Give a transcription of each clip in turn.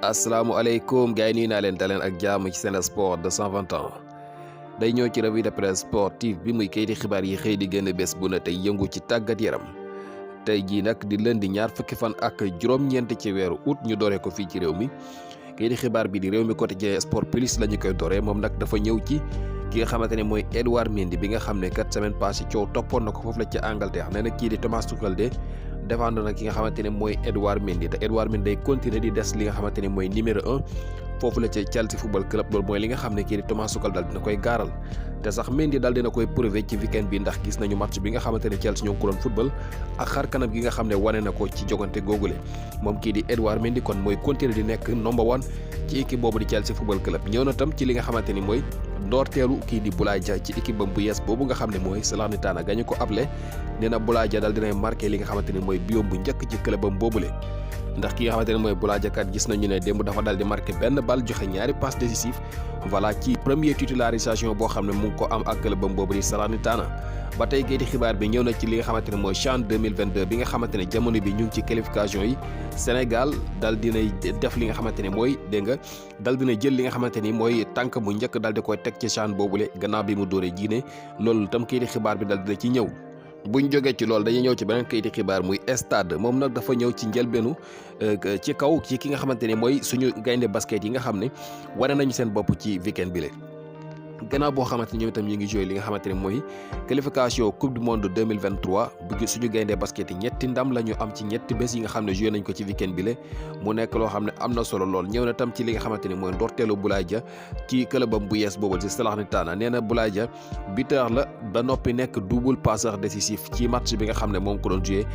asalaamaaleykum gars yi nuyu naa leen daleen ak jàmm ci Sen Sport 221 day ñëw ci revue de presse sportive bi muy kayiti xibaar yi xëy di génn bés bu ne tey yëngu ci tàggat yaram tey jii nag di lundi ñaar fukki fan ak juróom-ñeent ci weeru août ñu dooree ko fii ci réew mi kayiti xibaar bi di réew mi quotidien sport plus la ñu koy dooree moom nag dafa ñëw ci ki nga xamante ne mooy Edouard Mendy bi nga xam ne kat semaine passée coow toppoon na ko foofu la ci Angleterre nee na kii di Thomas Tuchel de défendre na ki nga xamante ne mooy Edouard Mendy te Edouard Mendy day continuer di des li nga xamante ne mooy numéro 1 foofu la ca Chelsea football club loolu mooy li nga xam ne kii di Thomas Tuchel daal dina koy gaaral te sax Mendy daal dina koy prouver ci weekend bi ndax gis nañu match bi nga xamante ne Chelsea ñoo ngi ko doon football ak xar kanam gi nga xam ne wane na ko ci jogante googule moom kii di Edouard Mendy kon mooy continuer di nekk number 1 ci équipe boobu di Chelsea football club ñëw na tam ci li nga xamante ni mooy ndoorteelu kii di Boulaye Dia ci équipe bam bu yees boobu nga xam ne mooy Salernitana gañu ko able nee na Boulaye Dia daal dinay marqué li nga xamante ni mooy biom bu njëkk ci clubam boobule ndax ki nga xamante ne mooy Boulaye Dia kat gis nañu ne démb dafa daal di marqué benn bal joxe ñaari passe décisif voilà ci première titularisation boo xam ne mu ngi ko am ak clubam boobu di Salernitana ba tey kayiti xibaar bi ñëw na ci li nga xamante ne mooy CHAN 2022 bi nga xamante ne jamono bi ñu ngi ci qualification yi Sénégal dal dinay def li nga xamante ne mooy dégg nga dal dina jël li nga xamante ni mooy tànk bu njëkk dal di koy teg ci CHAN boobule gannaaw bi mu dóoree Guinée loolu tam kayiti xibaar bi dal dina ci ñëw buñ jógee ci loolu dañuy ñëw ci beneen kayiti xibaar muy stade moom nag dafa ñëw ci njëlbeenu ci kaw ci ki nga xamante ne mooy suñu gaynde basket yi nga xam ne wane nañu seen bopp ci weekend bi le gannaaw boo xamante ni ñoom itam ñu ngi joué li nga xamante ne mooy qualification coupe du monde 2023 bu suñu gayndee basket yi ñetti ndam la ñu am ci ñetti bés yi nga xam ne joué nañ ko ci weekend bi le mu nekk loo xam ne am na solo lool ñëw na tam ci li nga xamante ni mooy ndorteelu Boulaye Dia ci clubam bu yees boobu ci Salernitana nee na Boulaye Dia buteur la ba noppi nekk double passeur décisif ci match bi nga xam ne moom ko doon joué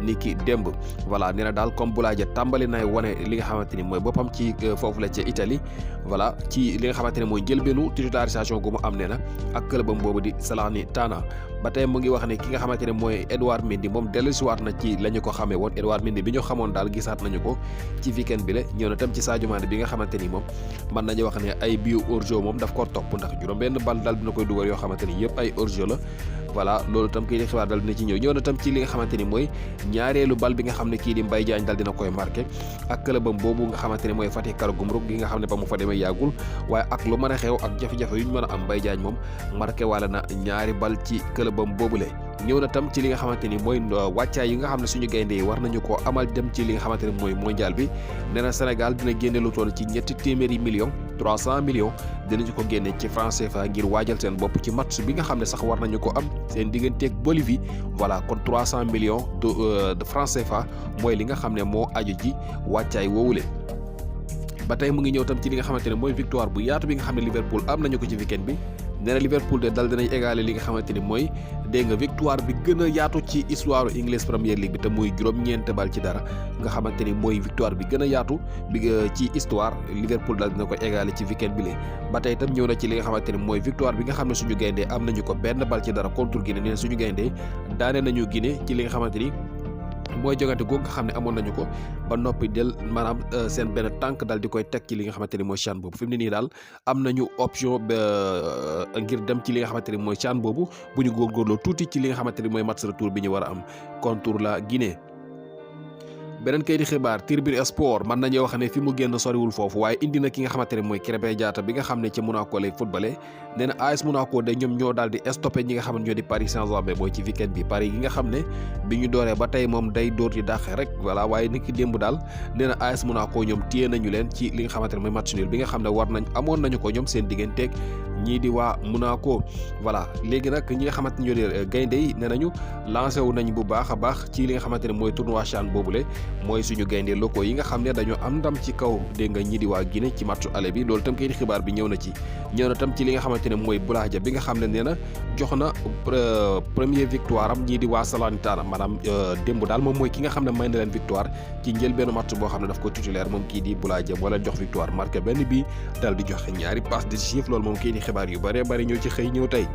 ni ki démb voilà nee na daal comme Boulaye Dia tàmbali nay wane li nga xamante ni mooy boppam ci foofu la ca Italie voilà ci li nga xamante ne mooy njëlbeenu titularisation gu mu am nee na ak clubam boobu di Salernitana ba tey mu ngi wax ne ki nga xamante ne mooy Edouard Mendy moom dellusiwaat na ci la ñu ko xamee woon Edouard Mendy bi ñu xamoon daal gisaat nañu ko ci weekend bi la ñëw na tam ci Sadio Mané bi nga xamante ni moom mën nañu wax ne ay bii hors-jeu moom daf ko topp ndax juróom benn bal daal dina koy dugal yoo xamante ni yëpp ay hors-jeu la voilà loolu tam kii di xibaar dal dina ci ñëw na tam ci li nga xamante ni mooy ñaareelu bal bi nga xam ne kii di Mbaye Diagne dal dina koy marqué ak clubam boobu nga xamante ne mooy Fatick Karagumruk gi nga xam ne ba mu fa demee yàggul waaye ak lu mën a xew ak jafe-jafe yu ñu mën a am Mbaye Diagne moom marqué wala na ñaari bal ci clubam boobule ñëw na tam ci li nga xamante ni mooy wàccaay yi nga xam ne suñu gaynde yi war nañu koo amal dem ci li nga xamante ne mooy mondial bi nee na Sénégal dina génne lu toll ci ñetti téeméeri millions 300 millions dinañu ko génne ci franc CFA ngir waajal seen bopp ci match bi nga xam ne sax war nañu ko am seen digganteeg Bolivie voilà kon 300 millions de franc CFA mooy li nga xam ne moo aju ci wàccaay woowule ba tey mu ngi ñëw tam ci li nga xamante ne mooy victoire bu yaatu bi nga xam ne Liverpool am nañu ko ci weekend bi nee na Liverpool de dal dinañ égaler li nga xamante ni mooy dégg nga victoire bi gën a yaatu ci histoire English Premier League bi te muy juróom-ñeent bal ci dara nga xamante ni mooy victoire bi gën a yaatu bi ci histoire Liverpool dal dina ko égaler ci weekend bi lee ba tey itam ñëw na ci li nga xamante ni mooy victoire bi nga xam ne suñu gayndee am nañu ko benn bal ci dara contre Guinée nee na suñu gayndee daane nañu Guinée ci li nga xamante ni mooy jogante googu nga xam ne amoon nañu ko ba noppi del maanaam seen benn tànk daal di koy teg ci li nga xamante ni mooy CHAN boobu fi mu ne nii daal am nañu option ngir dem ci li nga xamante ni mooy CHAN boobu bu ñu góorgóorloo tuuti ci li nga xamante ni mooy match retour bi ñu war a am contre la Guinée. beneen kayiti xibaar Tribune Sport mën nañoo wax ne fi mu génn soriwul foofu waaye indi na ki nga xamante ne mooy Krépin Diatta bi nga xam ne ci Monaco lay footballé nee na AS Monaco de ñoom ñoo daal di stoppé ñi nga xam ne ñoo di Paris Saint-Germain mooy ci weekend bi Paris gi nga xam ne bi ñu dooree ba tey moom day dóor di dàqe rek voilà waaye niki démb daal nee na AS Monaco ñoom téye nañu leen ci li nga xamante ne mooy match nul bi nga xam ne amoon nañu ko ñoom seen digganteeg ñii di waa Monaco voilà léegi nag ñi nga xamante ñoo di gaynde yi nee nañu lancé wu nañ bu baax a baax ci li nga xamante ne mooy tournoi CHAN boobule mooy suñu gaynde locaux yi nga xam ne dañoo am ndam ci kaw dégg nga ñi di waa Guinée ci matchu aller bi loolu tam kay di xibaar bi ñëw na tam ci li nga xamante ne mooy Boulaye Dia bi nga xam ne nee na jox na premier victoire am ñii di waa Salernitana maanaam démb daal moom mooy ki nga xam ne may na leen victoire ci njëlbéenu match boo xam ne daf ko titulaire moom kii di Boulaye Dia moo leen jox victoire marqué benn bii dal di joxe ñaari passe décisif loolu moom kii di xibaar yu bëree bëri ñoo ci xëy ñëw tey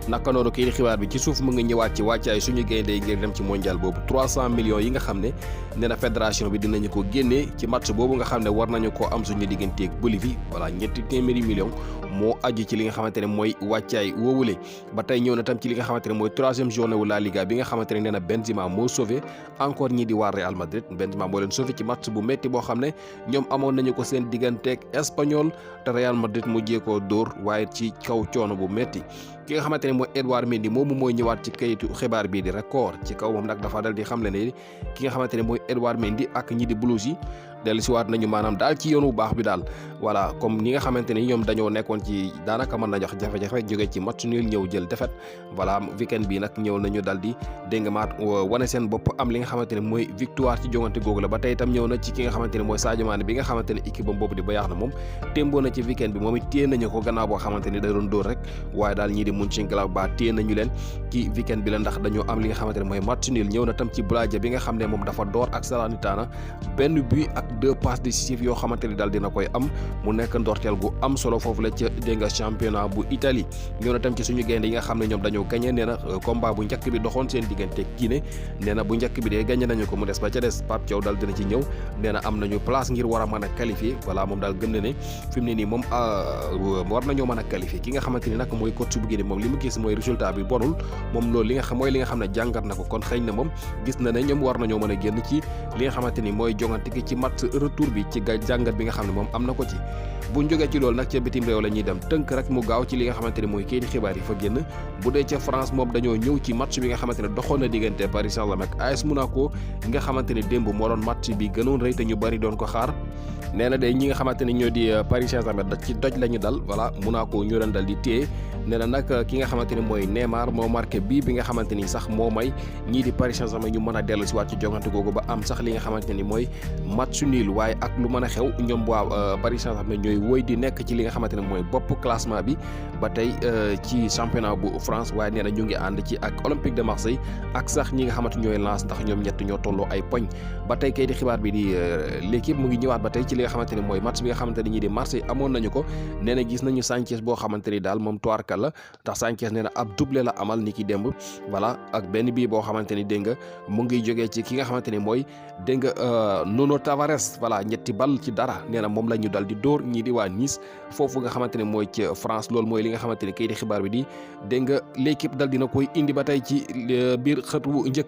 naka noonu kii di xibaar bi ci suuf mu ngi ñëwaat ci wàccaay suñu gaynde yi ngir dem ci mondial boobu 300 millions yi nga xam ne nee na fédération bi dinañu ko génnee ci match boobu nga xam ne war nañu koo am suñu digganteeg Bolivie voilà ñetti téeméeri millions moo aju ci li nga xamante ne mooy wàccaay woowule ba tey ñëw na tam ci li nga xamante ne mooy 3e journée wu La Liga bi nga xamante ne nee na Benzema moo sauvé encore ñii di waa Real Madrid. Benzema moo leen sauvé ci match bu métti boo xam ne ñoom amoon nañu ko seen digganteeg Espagnol te Real Madrid mujjee koo dóor waaye ci kaw coono bu métti. ki nga xamante ne mooy Edouard Mendy moomu mooy ñëwaat ci kayitu xibaar bii di record ci kaw moom nag dafa dal di xamle ne ki nga xamante ne mooy Edouard Mendy ak ñi di Blues yi dellu si waat nañu maanaam daal ci yoon bu baax bi daal voilà comme ñi nga xamante ni ñoom dañoo nekkoon ci daanaka mën na jox jafe-jafe jóge ci match nul ñëw jël défaite voilà weekend bi nag ñëw nañu dal di dégg nga maat wane seen bopp am li nga xamante ne mooy victoire ci jongante googu la ba tey itam ñëw na ci ki nga xamante ne mooy Sadio Mané bi nga xamante ne équipe bam boobu di Bayern na moom témboo na ci weekend bi moom it téye nañu ko gannaaw boo xamante ni da doon dóor rek waaye daal ñii di Mönchengladbach téye nañu leen ci weekend bi la ndax dañoo am li nga xamante ne mooy match nul ñëw na tam ci Braga bi nga xam ne moom dafa door ak Salernitana benn but ak 2 passes décisives yoo xamante ni daal dina koy am mu nekk ndorteel gu am solo foofu la ca dégg nga championnat bu Italie ñëw na tam ci suñu gaynde yi nga xam ne ñoom dañoo gagné nee na combat bu njëkk bi doxoon seen diggante Guinée nee na bu njëkk bi dee gagné nañu ko mu des ba ca des Pape Thiaw daal dina ci ñëw nee na am nañu place ngir war a mën a qualifier voilà moom daal gëm na ne fi mu ne nii moom war nañoo mën a qualifier ki nga xamante ni nag mooy coach bu Guinée moom li mu gis mooy résultat bi bonul moom loolu li nga xam mooy li nga xam ne jàngat na ko kon xëy na moom gis na ne ñoom war nañoo mën a génn ci li nga xamante ni mooy jongante gi ci match retour bi ci jàngat bi nga xam ne moom am na ko ci buñ jógee ci loolu nag ca bitim réew la ñuy dem tënk rek mu gaaw ci li nga xamante ne mooy kayiti xibaar yi fa génn bu dee ca France moom dañoo ñëw ci match bi nga xamante ne doxoon na diggante Paris Saint-Germain ak AS Monaco nga xamante ne démb moo doon match bi gënoon rëy te ñu bari doon ko xaar nee na de ñi nga xamante ne ñoo di Paris Saint-Germain ci doj la ñu dal voilà Monaco ñu leen dal di téye nee na nag ki nga xamante ne mooy Neymar moo marqué bii bi nga xamante ni sax moo may ñii di Paris Saint-Germain ñu mën a dellu si waat ci jongante googu ba am sax li nga xamante ni mooy match nul waaye ak lu mën a xew ñoom waa Paris Saint-Germain ñooy woy di nekk ci li nga xamante ne mooy bopp classement bi ba tey ci championnat bu France waaye nee na ñu ngi ànd ci ak Olympique de Marseille ak sax ñi nga xamante ñooy Lens ndax ñoom ñett ñoo tolloo ay poñ ba tey kay di xibaar bi di l'équipe mu ngi ñëwaat ba tey ci li nga xamante ne mooy match bi nga xamante ne ñii di Marseille amoon nañu ko nee na gis nañu Sanchez boo xamante ni daal moom tuwaarkal la ndax Sanchez nee na ab doublé la amal ni ki démb voilà ak benn bii boo xamante ni dégg nga mu ngi jógee ci ki nga xamante ni mooy dégg nga Nuno Tavares voilà ñetti bal ci dara nee na moom la ñu dal di dóor ñii di waa Nice foofu nga xamante ne mooy ci France loolu mooy li nga xamante ni kay di xibaar bi di dégg nga l'équipe dal dina koy indi ba tey ci biir xët wu njëkk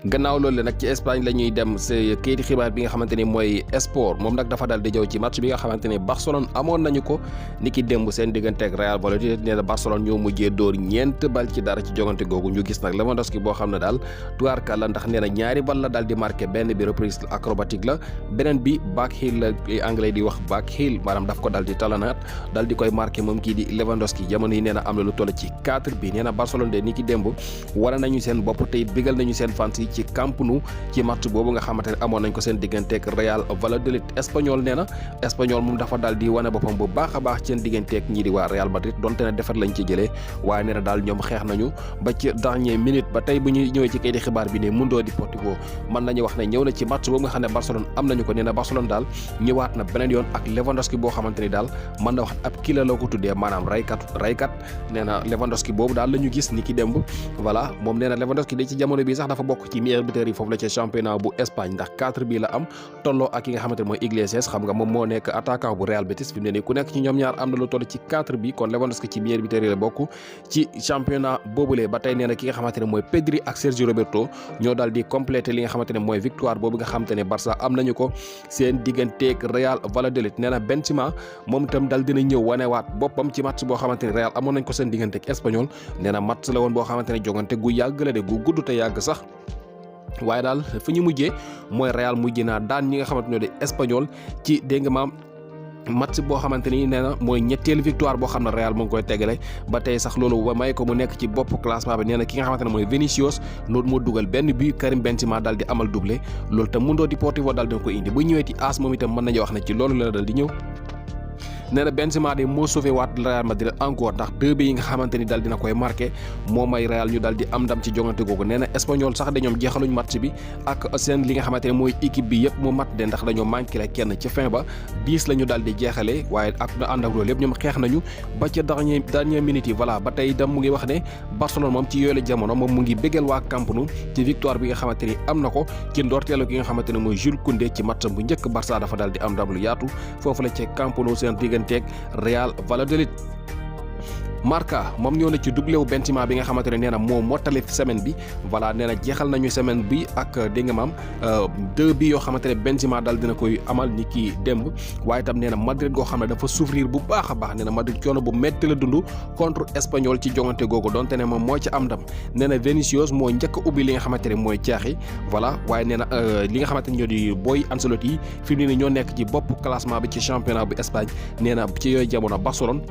gannaaw loolu nag ci Espagne la ñuy dem c'est kayiti xibaar bi nga xamante ni mooy sport moom nag dafa dal di jëw ci match bi nga xamante ni Barcelone amoon nañu ko ni ki démb seen diggante ak Real Valladolid nee na Barcelone ñoo mujjee dóor ñeent bal ci dara ci jogante googu ñu gis nag Lewandowski boo xam ne daal tuwaarkal la ndax nee na ñaari bal la daal di marqué benn bi reprise acrobatique la beneen bi backheel la anglais di wax backheel maanaam daf ko dal di talanaat dal di koy marqué moom kii di Lewandowski jamono yi nee na am na lu toll ci 4 bi nee na Barcelone de ni ki démb wane nañu seen bopp tey bigal nañu seen fans yi ci Camp Nou ci match boobu nga xamante ne amoon nañ ko seen digganteeg Real Valladolid Espagnol nee na Espagnol moom dafa daal di wane boppam bu baax a baax seen digganteeg ñii di waa Real Madrid donte ne defar lañ ci jëlee waaye nee na daal ñoom xeex nañu ba ci dernière minute ba tey bu ñuy ñëwee ci kayiti xibaar bi ne Mundo Deportivo mën nañu wax ne ñëw na ci match boobu nga xam ne Barcelone am nañu ko nee na Barcelone daal ñëwaat na beneen yoon ak Lewandowski boo xamante ni daal mën na wax ab kila la ko tuddee maanaam raykat nee na Lewandowski boobu daal la ñu gis ni ki démb voilà moom nee na Lewandowski de ci jamono bi sax dafa bokk ci meilleur buteur yi foofu la ci championnat bu Espagne ndax 4 bi la am tolloo ak ki nga xamante ne mooy Iglesias xam nga moom moo nekk attaquant bu Real Betis fi mu ne nii ku nekk ci ñoom ñaar am na lu toll ci 4 bi kon Lewandowski ci meilleur buteur yi la bokk ci championnat boobulee ba tey nee na ki nga xamante ne mooy Pedri ak Sergio Roberto ñoo daal di complété li nga xamante ne mooy victoire boobu nga xamante ne Barça am nañu ko seen digganteeg Real Valladolid nee na Benzema moom itam dal dina ñëw wanewaat boppam ci match boo xamante ne Real amoon nañ ko seen digganteeg Espagnol nee na match la woon boo xamante ne jogante gu yàgg la de gu gudd te yàgg sax waaye daal fu ñu mujjee mooy Real mujjee naa daan ñi nga xamante ñoo di Espagnol ci dégg nga maam match boo xamante ni nee na mooy ñetteelu victoire boo xam ne Real mu ngi koy tegale ba tey sax loolu ba may ko mu nekk ci bopp classement bi nee na ki nga xamante ne mooy Vinicius loolu moo dugal benn but Karim Benzema daal di amal doublé loolu tam Mundo Deportivo daal dina ko indi bu ñëwee ci AS moom itam mën nañu wax ne ci loolu la dal di ñëw. nee na Benzema de moo sauvé waat Real Madrid encore ndax 2 bi yi nga xamante ni daal dina koy marqué moo may Real ñu daal di am ndam ci jongante googu nee na Espagnol sax dañoom jeexaluñ match bi ak seen li nga xamante ne mooy équipe bi yëpp mu mat de ndax dañoo manqué la kenn ci fin ba 10 la ñu daal di jeexalee waaye ak na ànd ak loolu yëpp ñoom xeex nañu ba ca dernière minute yi voilà ba tey itam mu ngi wax ne Barcelone moom ci yooyu la jamono moom mu ngi bégal waa Camp Nou ci victoire bi nga xamante ni am na ko ci ndorteelu ki nga xamante ne mooy Jules Koundé ci match bu njëkk Barça dafa daal di am ndam lu yaatu foofu la ca Camp Nou seen digganteeg Real Valladolid. Marca moom ñëw na ci doublé wu Benzema bi nga xamante ne nee na moo mottali semaine bi voilà nee na jeexal nañu semaine bi ak dégg nga maam 2 bi yoo xamante ne Benzema daal dina koy amal ni ki démb waaye itam nee na Madrid goo xam ne dafa souffrir bu baax a baax nee na Madrid coono bu métti la dund contre Espagnol ci jongante googu donte ne moom moo ci am ndam nee na Vinicius moo njëkk a ubbi li nga xamante ne mooy caaxi voilà waaye nee na li nga xamante ne ñoo di Boy Ancelotti yi fi mu ne ñoo nekk ci bopp classement bi ci championnat bu Espagne nee na ci yooyu jamono Barcelone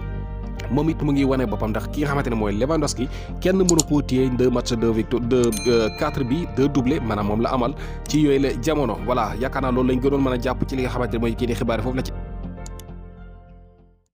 moom it mu ngi wane boppam ndax ki nga xamante ne mooy Lewandowski kenn mënu koo téye 2 matchs 2 victoires 4 bi 2 doublé maanaam moom la amal ci yooyu la jamono voilà yaakaar naa loolu lañ gënoon mën a jàpp ci li nga xamante ne mooy kii di xibaar foofu la ci